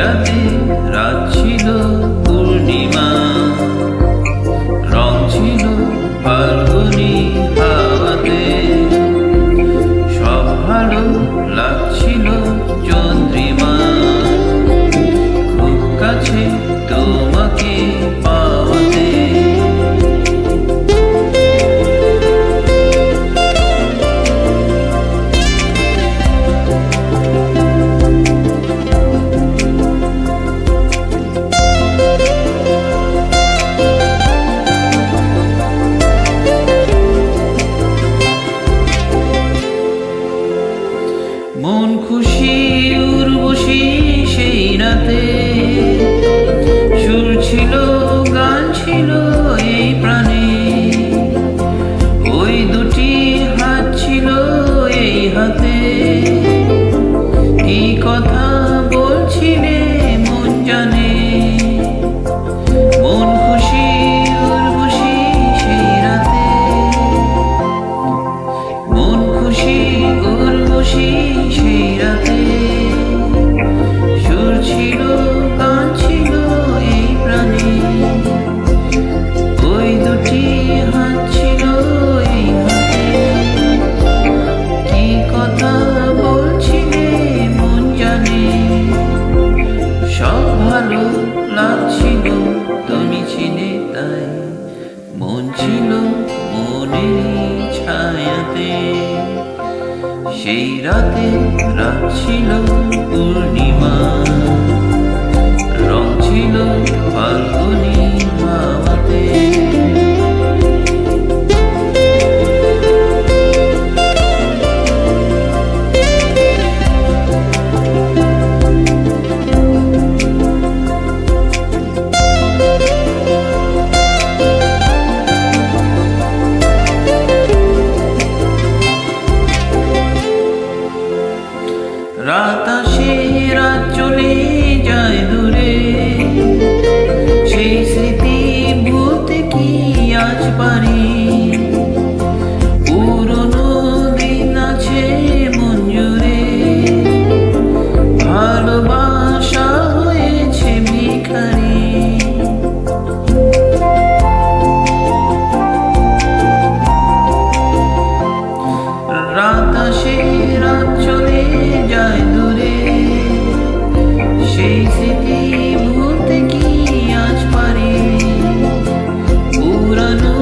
রাতে রাত ছিল পূর্ণিমা, রং ছিল ফাল্গুনি হাওয়াতে, সব ভালো লাগছিল চন্দ্রিমা, খুব কাছে তোমাকে পাওয়াতে। মন খুশি উর্বশী সেই রাতে, সুর ছিল গান ছিল এই প্রাণে, ওই দুটি হাত ছিল এই হাতে, কি কথা বলছিলে মন জানে। মন খুশি উর্বশী সেই রাতে, মন খুশি উর্বশী সেই রাতে, সুর ছিল গান ছিল এই প্রাণে, ওই দুটি হাত ছিল এই হাতে, কি কথা বলছিলে মন জানে। সব ভালো লাগছিল তুমি ছিলে তাই, মন ছিল মনের ছায়াতে, সেই রাতে রাত ছিল পূর্ণিমা, রং ছিল ফাল্গুনি হাওয়াতে। রাত আসে রাত চলে যায় দূরে, সেই স্মৃতি ভুলতে কি আজ পারি। পুরনো দিন আছে মন জুড়ে, ভালোবাসা হয়েছে ভিখারি। রাত আসে রাত চলে যায় দূরে, সেই স্মৃতি ভুলতে কি আজ পারি। পুরানো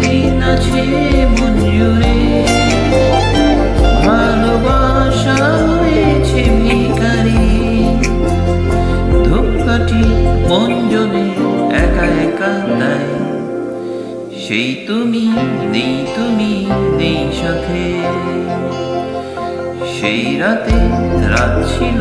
দিন আছে মন জুড়ে, ভালোবাসা হয়েছে ভিখারি। ধূপকাঠি মন জমে একা একা তাই, সেই তুমি নেই সাথে, সেই রাতে রাত ছিল